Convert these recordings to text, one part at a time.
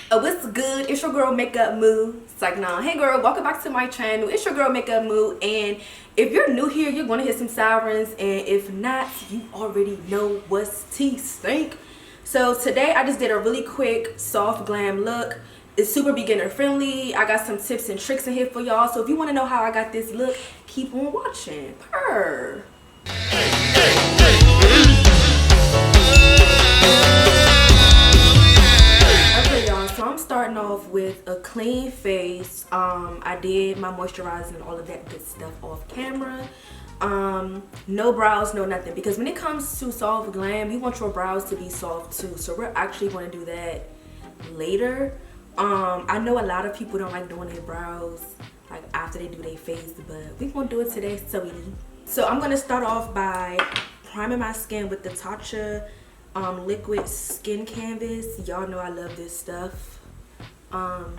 What's good? It's your girl Makeup Moo. It's like, nah, hey girl, welcome back to my channel. It's your girl Makeup Moo, and if you're new here, you're gonna hear some sirens, and if not, you already know what's tea stink. So today I just did a really quick soft glam look. It's super beginner friendly. I got some tips and tricks in here for y'all, so if you want to know how I got this look, keep on watching. Purr. Okay y'all, so I'm starting off with a clean face. I did my moisturizing and all of that good stuff off camera. No brows, no nothing, because when it comes to soft glam, you want your brows to be soft too, so we're actually going to do that later. I know a lot of people don't like doing their brows like after they do their face, but we're gonna do it today, sweetie. So I'm gonna start off by priming my skin with the Tarte liquid skin canvas. Y'all know I love this stuff. And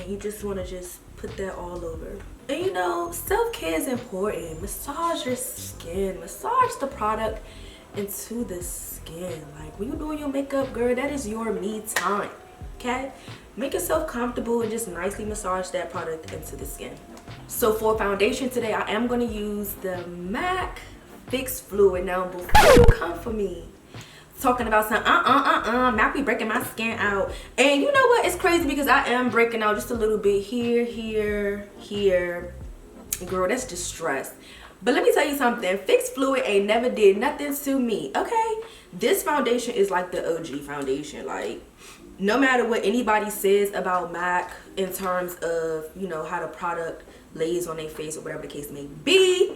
you just want to just put that all over. And you know, self-care is important. Massage your skin, massage the product into the skin. Like when you're doing your makeup, girl, that is your me time. Okay, make yourself comfortable and just nicely massage that product into the skin. So for foundation today, I am going to use the MAC Fix Fluid. Now before you come for me talking about some MAC be breaking my skin out, and you know what, it's crazy because I am breaking out just a little bit here, girl, that's distress. But let me tell you something, Fix Fluid ain't never did nothing to me. Okay, this foundation is like the OG foundation. Like no matter what anybody says about MAC in terms of, you know, how the product lays on their face or whatever the case may be,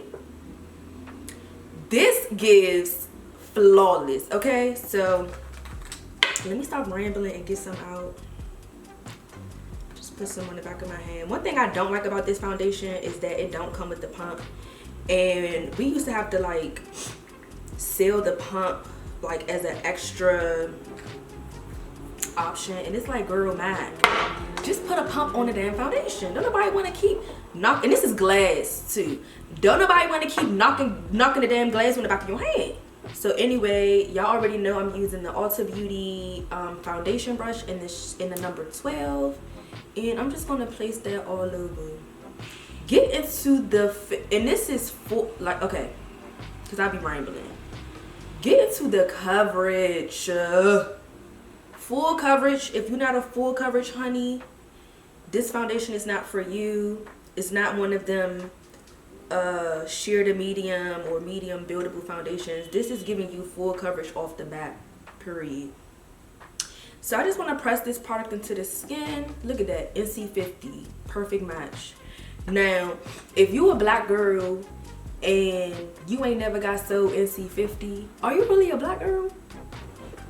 this gives flawless. Okay, so let me stop rambling and get some out. Just put some on the back of my hand. One thing I don't like about this foundation is that it don't come with the pump, and we used to have to like seal the pump like as an extra option, and it's like, girl, MAC, just put a pump on the damn foundation. Don't nobody want to keep knocking, and this is glass too, don't nobody want to keep knocking the damn glass on the back of your hand. So anyway, y'all already know I'm using the Ulta Beauty foundation brush in the number 12, and I'm just gonna place that all over. Get into the and this is full, like, okay, because I'll be rambling. Get into the coverage. Full coverage. If you're not a full coverage honey, this foundation is not for you. It's not one of them sheer to medium or medium buildable foundations. This is giving you full coverage off the bat, period. So I just want to press this product into the skin. Look at that, NC50, perfect match. Now if you a black girl and you ain't never got so NC50, are you really a black girl?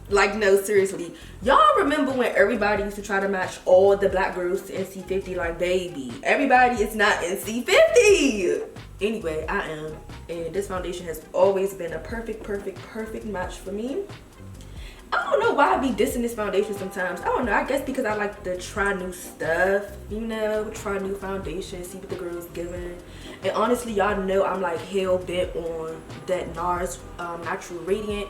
Like, no, seriously. Y'all remember when everybody used to try to match all the black girls to NC50? Like, baby, everybody is not NC50. Anyway, I am. And this foundation has always been a perfect match for me. I don't know why I be dissing this foundation sometimes. I don't know. I guess because I like to try new stuff. You know, try new foundation, see what the girl's giving. And honestly, y'all know I'm like hell bent on that NARS Natural Radiant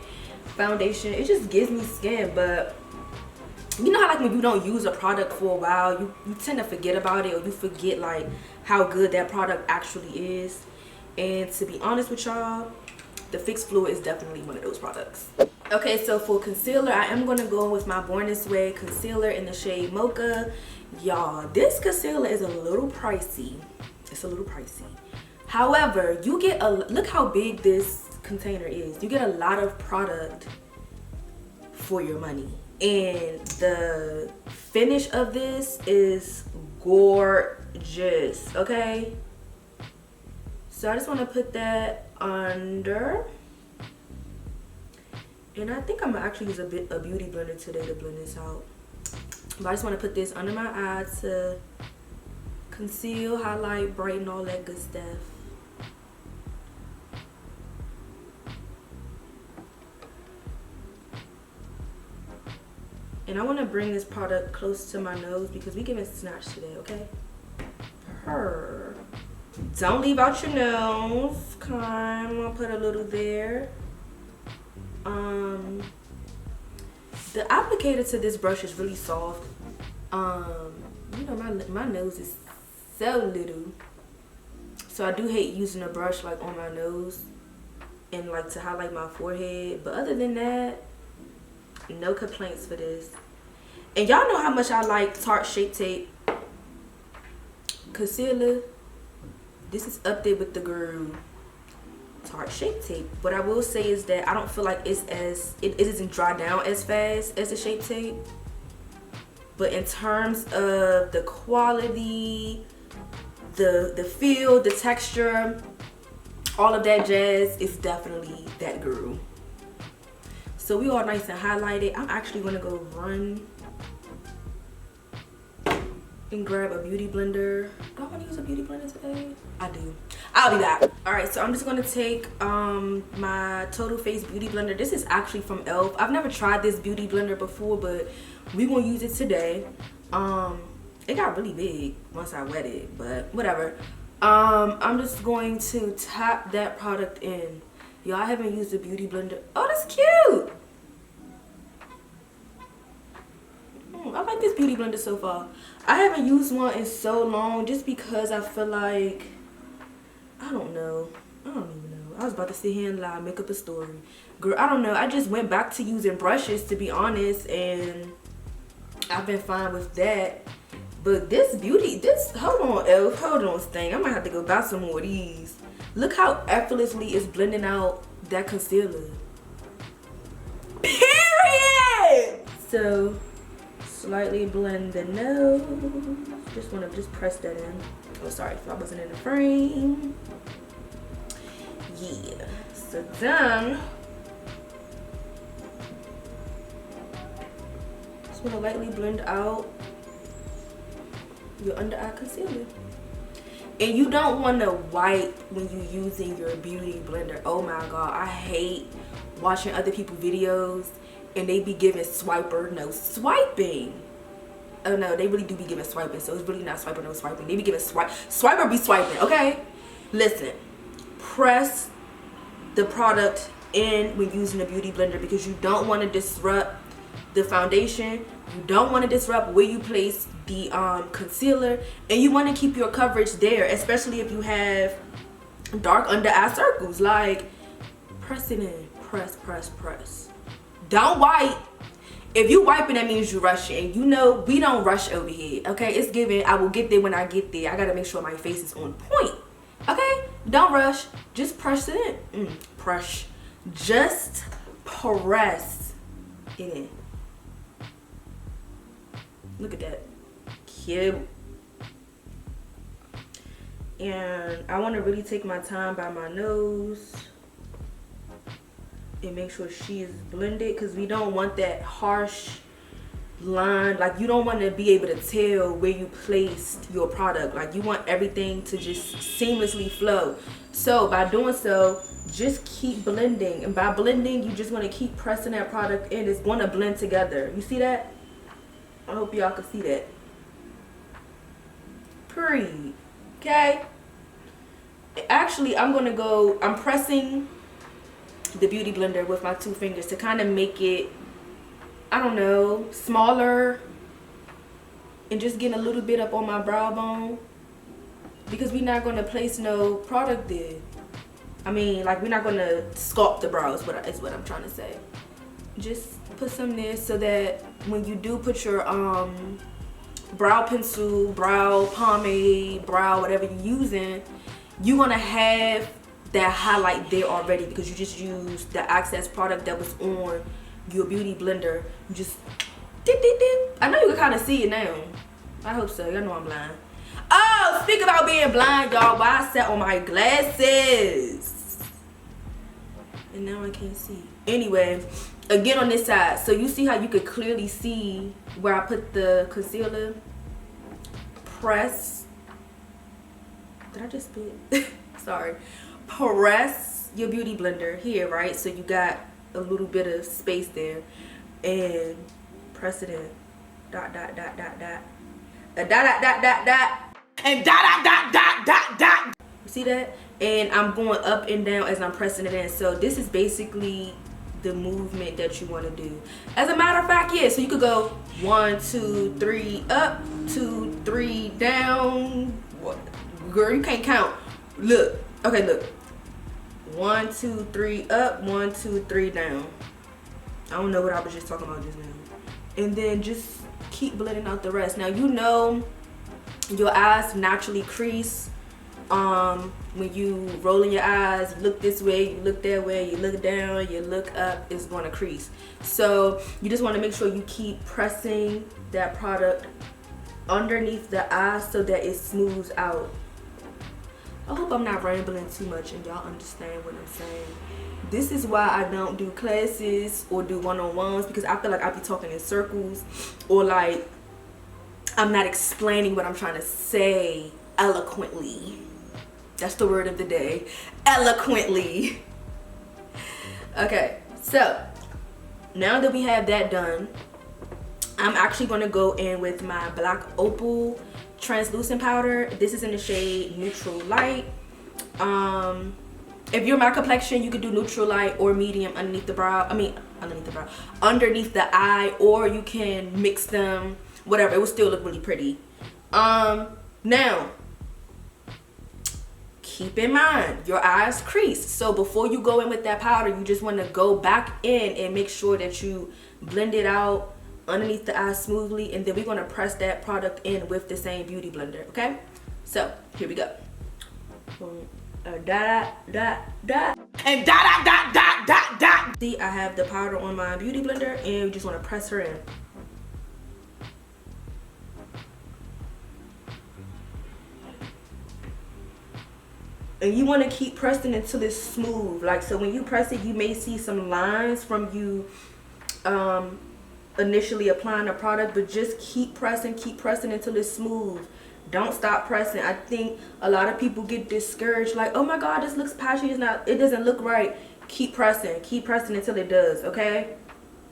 foundation. It just gives me skin, but you know how like when you don't use a product for a while, you tend to forget about it, or you forget like how good that product actually is. And to be honest with y'all, the Fix Fluid is definitely one of those products. Okay, so for concealer, I am going to go with my Born This Way concealer in the shade Mocha. Y'all, this concealer is a little pricey. It's a little pricey. However, you get a look how big this container is. You get a lot of product for your money, and the finish of this is gorgeous. Okay, so I just want to put that under, and I think I'm gonna actually use a beauty blender today to blend this out, but I just want to put this under my eye to conceal, highlight, brighten, all that good stuff. And I want to bring this product close to my nose because we giving snatch today, okay? Purr. Don't leave out your nose. Okay, I'm gonna put a little there. The applicator to this brush is really soft. You know, my nose is so little, so I do hate using a brush like on my nose and like to highlight my forehead. But other than that, no complaints for this. And y'all know how much I like Tarte Shape Tape concealer. This is up there with the girl Tarte Shape Tape. What I will say is that I don't feel like it doesn't dry down as fast as the Shape Tape. But in terms of the quality, the feel, the texture, all of that jazz, is definitely that girl. So we all nice and highlighted. I'm actually gonna go run and grab a beauty blender. Do I want to use a beauty blender today? I do. I'll be back. All right, so I'm just gonna take my Total Face beauty blender. This is actually from e.l.f. I've never tried this beauty blender before, but we gonna use it today. It got really big once I wet it, but whatever. I'm just going to tap that product in. Y'all, I haven't used a beauty blender. Oh, that's cute. I like this beauty blender so far. I haven't used one in so long just because I feel like, I don't know. I don't even know. I was about to sit here and lie, make up a story. Girl, I don't know. I just went back to using brushes, to be honest, and I've been fine with that. But this beauty, hold on, e.l.f., hold on, Sting. I might have to go buy some more of these. Look how effortlessly it's blending out that concealer. Period! So, slightly blend the nose. Just want to just press that in. Oh, sorry if I wasn't in the frame. Yeah, so done. Just want to lightly blend out your under eye concealer. And you don't want to wipe when you're using your beauty blender. Oh my god, I hate watching other people's videos and they be giving swiper no swiping. Oh no, they really do be giving swiping, so it's really not swiper no swiping. They be giving swiper be swiping, okay? Listen, press the product in when using a beauty blender because you don't want to disrupt the foundation. You don't want to disrupt where you place the concealer, and you want to keep your coverage there, especially if you have dark under eye circles. Like, press it in. Press, press, press. Don't wipe. If you wiping, that means you rushing. You know, we don't rush over here, okay? It's given. I will get there when I get there. I gotta make sure my face is on point, okay? Don't rush. Just press it in. Press. Just press it in. Look at that. Cute. And I want to really take my time by my nose and make sure she is blended, because we don't want that harsh line. Like, you don't want to be able to tell where you placed your product. Like, you want everything to just seamlessly flow. So by doing so, just keep blending, and by blending, you just want to keep pressing that product in. It's going to blend together. You see that? I hope y'all can see that. Period. Okay? Actually, I'm pressing the beauty blender with my 2 fingers to kind of make it, I don't know, smaller, and just getting a little bit up on my brow bone, because we're not going to place no product there. I mean, like, we're not going to sculpt the brows, is what I'm trying to say. Just put some there so that when you do put your brow pencil, brow pomade, brow, whatever you're using, you're going to have that highlight there already, because you just used the access product that was on your beauty blender. You just dip, dip, dip. I know you can kind of see it now. I hope so. Y'all know I'm blind. Oh, speak about being blind, y'all. Why I sat on my glasses and now I can't see. Anyway, again on this side, so you see how you could clearly see where I put the concealer. Press. Did I just spit? Sorry. Press your beauty blender here, right? So you got a little bit of space there, and press it in. Dot, dot, dot, dot, dot. A dot, dot, dot, dot, dot. And dot, dot, dot, dot, dot, dot. You see that? And I'm going up and down as I'm pressing it in. So this is basically the movement that you want to do. As a matter of fact, yeah, so you could go 1, 2, 3 up, 2, 3 down. What? Girl, you can't count. Look. Okay, look. 1, 2, 3 up, 1, 2, 3 down. I don't know what I was just talking about just now. And then just keep blending out the rest. Now, you know your eyes naturally crease. When you roll in your eyes, you look this way, you look that way, you look down, you look up, it's going to crease. So you just want to make sure you keep pressing that product underneath the eye so that it smooths out. I hope I'm not rambling too much and y'all understand what I'm saying. This is why I don't do classes or do one-on-ones, because I feel like I be talking in circles, or like I'm not explaining what I'm trying to say eloquently. That's the word of the day. Eloquently. Okay, so now that we have that done, I'm actually going to go in with my black Opal translucent powder. This is in the shade Neutral Light. If you're my complexion, you could do neutral light or medium underneath the brow. Underneath the eye, or you can mix them, whatever. It will still look really pretty. Now, keep in mind, your eyes crease. So before you go in with that powder, you just want to go back in and make sure that you blend it out underneath the eye smoothly. And then we're going to press that product in with the same beauty blender, okay? So, here we go. Da da da and da da da da da da. See, I have the powder on my beauty blender, and we just want to press her in. And you want to keep pressing until it's smooth. Like, so when you press it, you may see some lines from you initially applying the product, but just keep pressing until it's smooth. Don't stop pressing. I think a lot of people get discouraged, like, oh my god, this looks patchy, it doesn't look right. Keep pressing until it does, okay?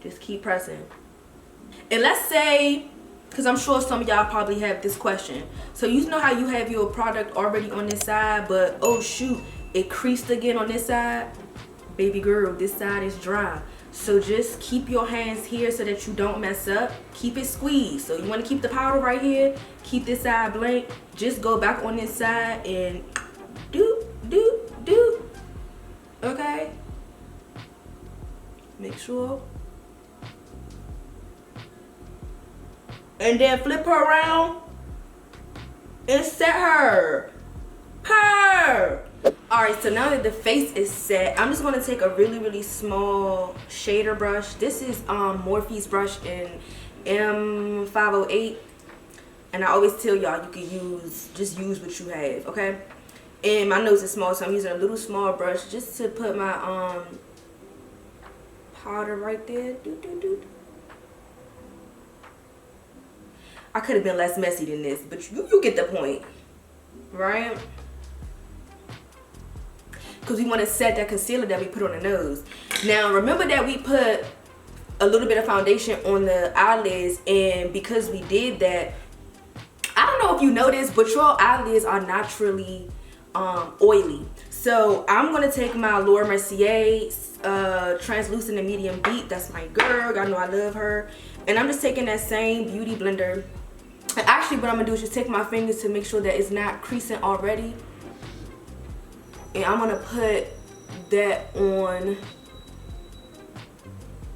Just keep pressing. And let's say, because I'm sure some of y'all probably have this question, so you know how you have your product already on this side, but oh shoot, it creased again on this side? Baby girl, this side is dry. So just keep your hands here so that you don't mess up. Keep it squeezed. So you want to keep the powder right here. Keep this side blank. Just go back on this side and do. Okay? Make sure. And then flip her around and set her. Alright, so now that the face is set, I'm just going to take a really small shader brush. This is Morphe's brush in M508. And I always tell y'all you can just use what you have, okay? And my nose is small, so I'm using a little small brush just to put my powder right there. I could have been less messy than this, but you get the point, right? Because we want to set that concealer that we put on the nose. Now, remember that we put a little bit of foundation on the eyelids, and because we did that, I don't know if you noticed, but your eyelids are naturally oily. So I'm going to take my Laura Mercier translucent and medium deep. That's my girl. Y'all know I love her. And I'm just taking that same beauty blender. And actually what I'm going to do is just take my fingers to make sure that it's not creasing already. And I'm going to put that on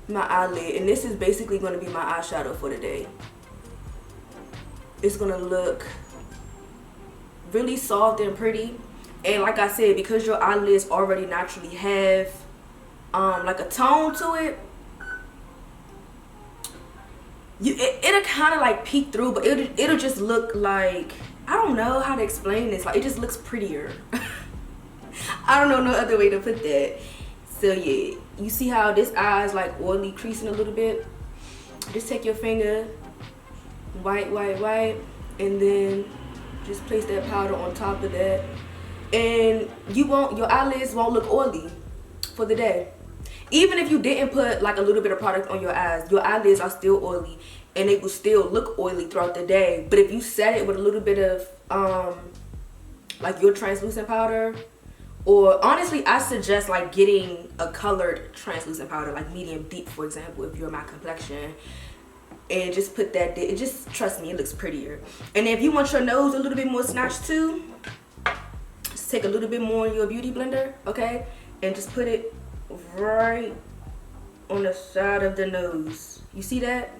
my eyelid. And this is basically going to be my eyeshadow for the day. It's going to look really soft and pretty. And like I said, because your eyelids already naturally have like a tone to it, it'll kind of like peek through, but it'll just look like, I don't know how to explain this, like it just looks prettier. I don't know no other way to put that. So yeah, you see how this eye is like oily, creasing a little bit? Just take your finger, wipe, and then just place that powder on top of that. And your eyelids won't look oily for the day. Even if you didn't put like a little bit of product on your eyes, your eyelids are still oily and it will still look oily throughout the day. But if you set it with a little bit of like your translucent powder Or honestly, I suggest like getting a colored translucent powder, like medium deep, for example, if you're my complexion. And just put that there. It just, trust me, it looks prettier. And if you want your nose a little bit more snatched too, just take a little bit more in your beauty blender, okay? And just put it right on the side of the nose. You see that?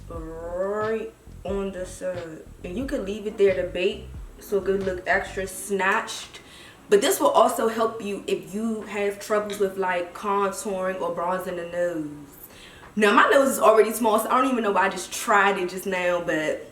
Right on the side. And you can leave it there to bake so it could look extra snatched. But this will also help you if you have troubles with like contouring or bronzing the nose. Now my nose is already small, so I don't even know why I just tried it just now, but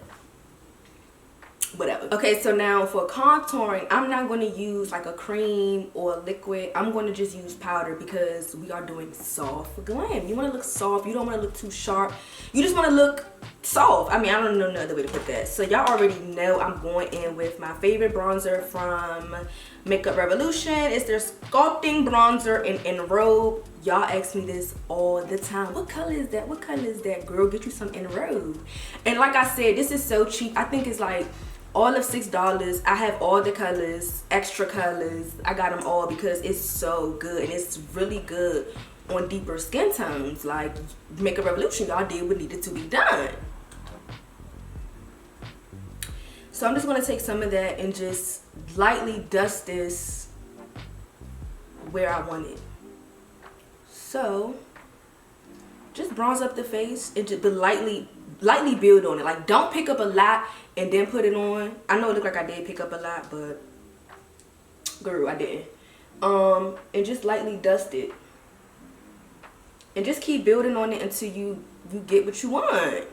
whatever. Okay, so now for contouring, I'm not going to use like a cream or a liquid. I'm going to just use powder because we are doing soft glam. You want to look soft. You don't want to look too sharp. You just want to look soft. I mean, I don't know no other way to put that. So y'all already know I'm going in with my favorite bronzer from Makeup Revolution. It's their Sculpting bronzer in Robe. Y'all ask me this all the time. What color is that? What color is that? Girl, get you some in Robe. And like I said, this is so cheap. I think it's like all of $6. I have all the colors, extra colors. I got them all because it's so good. And it's really good on deeper skin tones. Like Makeup Revolution, y'all did what needed to be done. So I'm just going to take some of that and just lightly dust this where I want it. So just bronze up the face and just lightly build on it. Like don't pick up a lot and then put it on. I know it looked like I did pick up a lot, but girl, I didn't. And just lightly dust it. And just keep building on it until you get what you want.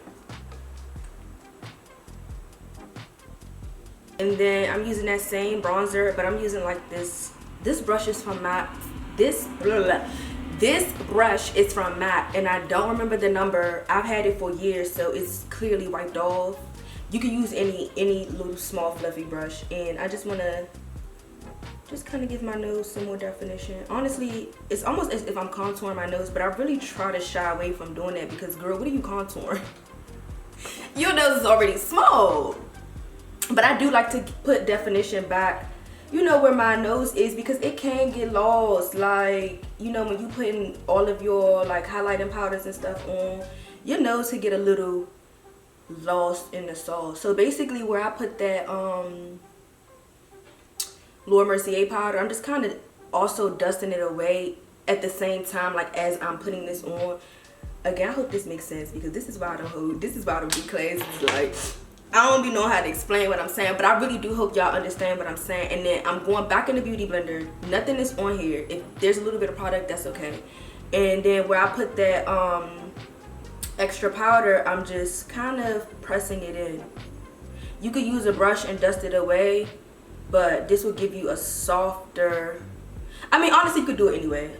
And then I'm using that same bronzer, but I'm using like this brush is from MAC. This brush is from MAC, and I don't remember the number. I've had it for years, so it's clearly wiped off. You can use any little small fluffy brush, and I just want to just kind of give my nose some more definition. Honestly, it's almost as if I'm contouring my nose, but I really try to shy away from doing that because, girl, what are you contouring? Your nose is already small. But I do like to put definition back, you know, where my nose is, because it can get lost. Like, you know, when you putting all of your like highlighting powders and stuff on, your nose could get a little lost in the sauce. So basically where I put that Mercier powder, I'm just kind of also dusting it away at the same time, like as I'm putting this on. Again, I hope this makes sense because this is why I don't be classes. Like, I don't be know how to explain what I'm saying, but I really do hope y'all understand what I'm saying. And then I'm going back in the beauty blender. Nothing is on here. If there's a little bit of product, that's okay. And then where I put that extra powder, I'm just kind of pressing it in. You could use a brush and dust it away, but this will give you a softer, I mean, honestly, you could do it anyway.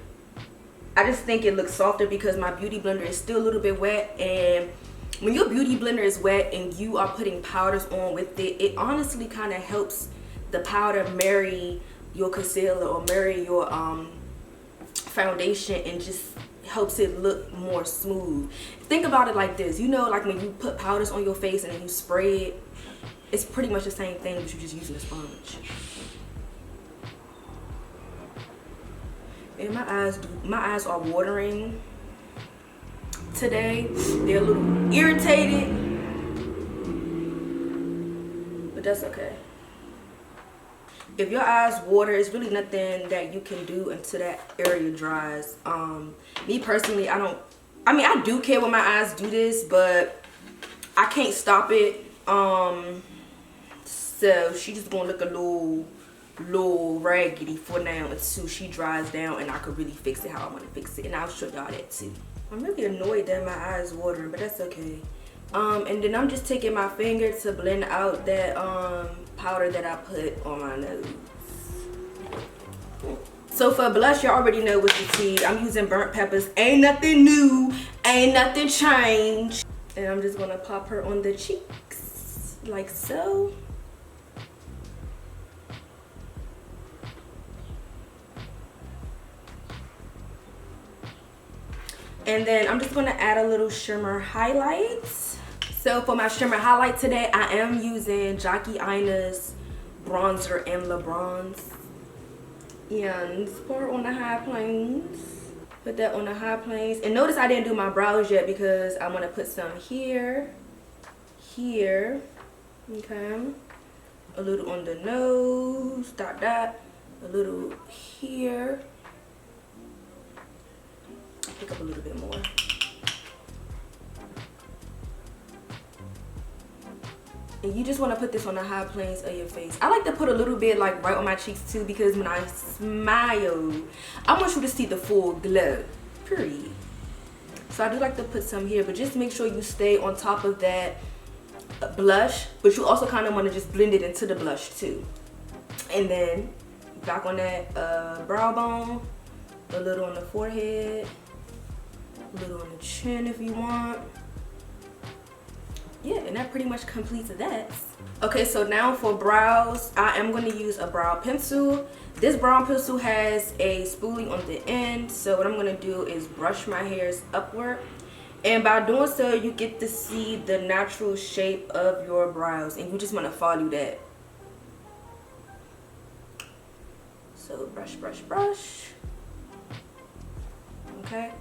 I just think it looks softer because my beauty blender is still a little bit wet, and when your beauty blender is wet and you are putting powders on with it, it honestly kind of helps the powder marry your concealer or marry your foundation, and just helps it look more smooth. Think about it like this, you know, like when you put powders on your face and then you spray it, it's pretty much the same thing, but you're just using a sponge. And my eyes are watering today. They're a little irritated, but that's okay. If your eyes water, it's really nothing that you can do until that area dries. Me personally, I do care when my eyes do this, but I can't stop it. So she just gonna look a little raggedy for now until she dries down and I could really fix it how I want to fix it, and I'll show y'all that too. I'm really annoyed that my eyes watering, but that's okay. And then I'm just taking my finger to blend out that powder that I put on my nose. So for blush, you already know what's the tea. I'm using burnt peppers. Ain't nothing new, ain't nothing changed. And I'm just gonna pop her on the cheeks like so. And then I'm just going to add a little shimmer highlights. So for my shimmer highlight today, I am using Aina's bronzer and LeBron's. And pour on the high planes. Put that on the high planes. And notice I didn't do my brows yet because I want to put some here, here, okay, a little on the nose, dot dot, a little here, pick up a little bit more. And you just want to put this on the high planes of your face. I like to put a little bit like right on my cheeks too, because when I smile, I want you to see the full glow, period. So I do like to put some here, but just make sure you stay on top of that blush, but you also kind of want to just blend it into the blush too. And then back on that brow bone, a little on the forehead, a little on the chin if you want. Yeah, and that pretty much completes that. Okay, so now for brows, I am going to use a brow pencil. This brow pencil has a spoolie on the end, so what I'm going to do is brush my hairs upward. And by doing so, you get to see the natural shape of your brows, and you just want to follow that. So brush, brush, brush. Okay,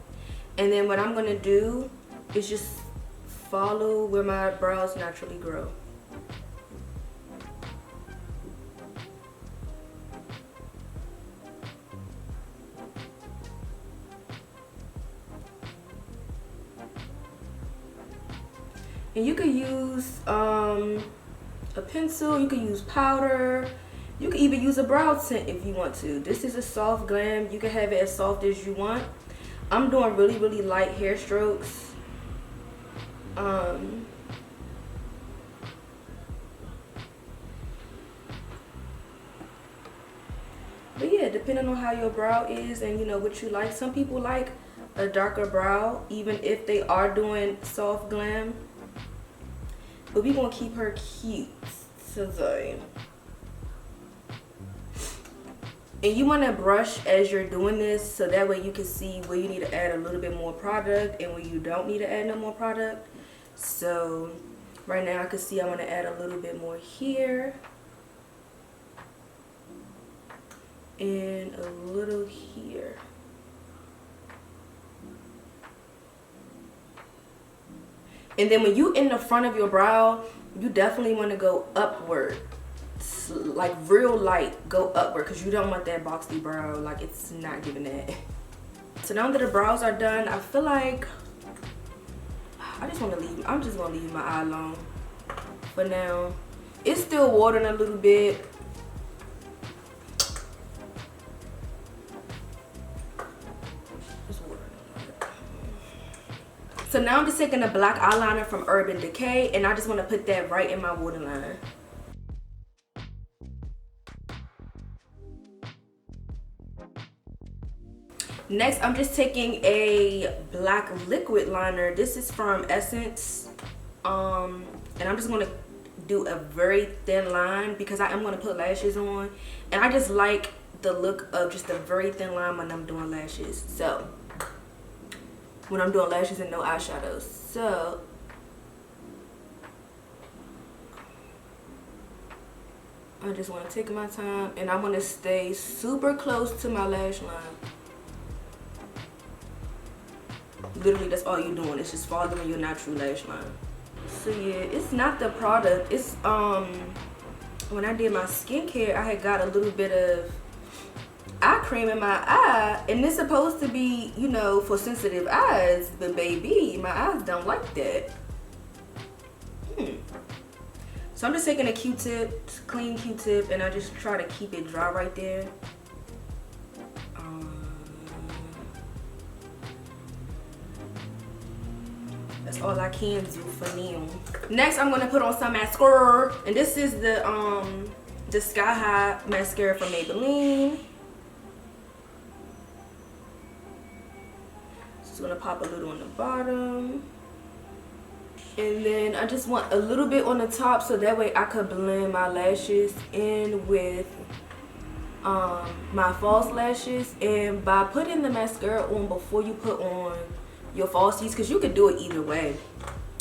and then what I'm going to do is just follow where my brows naturally grow. And you could use a pencil, you could use powder, you could even use a brow tint if you want to. This is a soft glam. You can have it as soft as you want. I'm doing really, really light hair strokes. But yeah, depending on how your brow is and you know what you like. Some people like a darker brow even if they are doing soft glam. But we gonna keep her cute today. And you want to brush as you're doing this so that way you can see where you need to add a little bit more product and where you don't need to add no more product. So right now I can see I want to add a little bit more here and a little here. And then when you in the front of your brow, you definitely want to go upward, like real light, go upward, because you don't want that boxy brow. Like, it's not giving that. So now that the brows are done, I feel like I just want to leave. I'm just gonna leave my eye alone for now. It's still watering a little bit. So now I'm just taking a black eyeliner from Urban Decay, and I just want to put that right in my waterline. Next, I'm just taking a black liquid liner. This is from Essence. And I'm just going to do a very thin line because I am going to put lashes on. And I just like the look of just a very thin line when I'm doing lashes. So, when I'm doing lashes and no eyeshadows. So, I just want to take my time and I'm going to stay super close to my lash line. Literally, that's all you're doing. It's just following your natural lash line. So yeah, it's not the product. It's when I did my skincare, I had got a little bit of eye cream in my eye, and it's supposed to be, you know, for sensitive eyes, but baby, my eyes don't like that. So I'm just taking a Q-tip, clean Q-tip, and I just try to keep it dry right there. That's all I can do for now. Next, I'm gonna put on some mascara, and this is the Sky High mascara from Maybelline. Just gonna pop a little on the bottom, and then I just want a little bit on the top so that way I could blend my lashes in with my false lashes. And by putting the mascara on before you put on your falsies, because you could do it either way,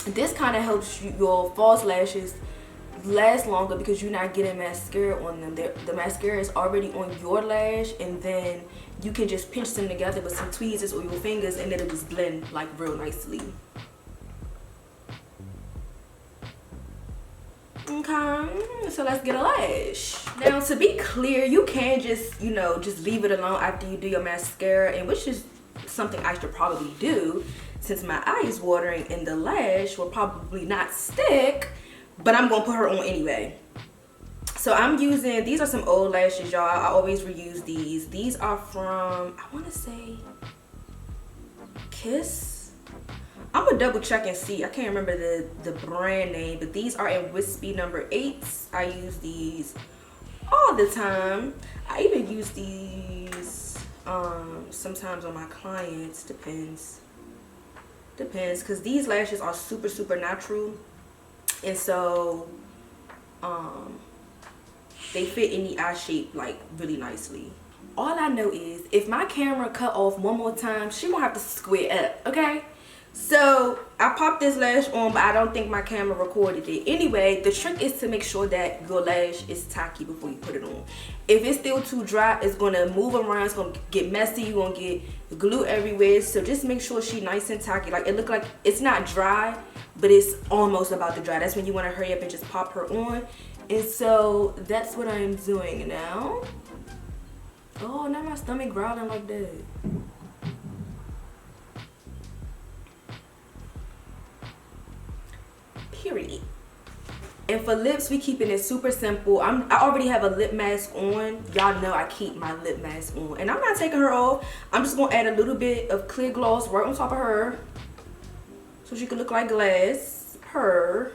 this kind of helps your false lashes last longer because you're not getting mascara on them. The mascara is already on your lash, and then you can just pinch them together with some tweezers or your fingers, and it'll just blend like real nicely. Okay, so let's get a lash. Now, to be clear, you can just, you know, just leave it alone after you do your mascara, and which is something I should probably do since my eye is watering and the lash will probably not stick, but I'm gonna put her on anyway. So I'm using, these are some old lashes, y'all. I always reuse these. These are from, I want to say Kiss. I'm gonna double check and see. I can't remember the brand name, but these are in Wispy number 8. I use these all the time. I even use these sometimes on my clients. Depends, because these lashes are super natural, and so they fit any eye shape like really nicely. All I know is if my camera cut off one more time, she won't have to square up, okay? So I popped this lash on, but I don't think my camera recorded it. Anyway, the trick is to make sure that your lash is tacky before you put it on. If it's still too dry, it's gonna move around, it's gonna get messy, you're gonna get glue everywhere. So just make sure she's nice and tacky. Like, it look like it's not dry, but it's almost about to dry. That's when you want to hurry up and just pop her on. And so that's what I'm doing now. Oh, now my stomach growling like that. Period. And for lips, we keeping it super simple. I already have a lip mask on. Y'all know I keep my lip mask on, and I'm not taking her off. I'm just gonna add a little bit of clear gloss right on top of her so she can look like glass. Her.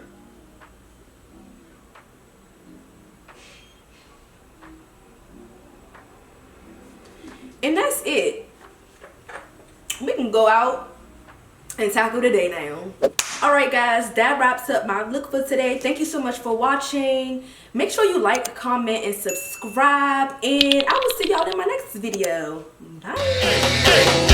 And that's it. We can go out and tackle the day now. Alright guys, that wraps up my look for today. Thank you so much for watching. Make sure you like, comment, and subscribe. And I will see y'all in my next video. Bye.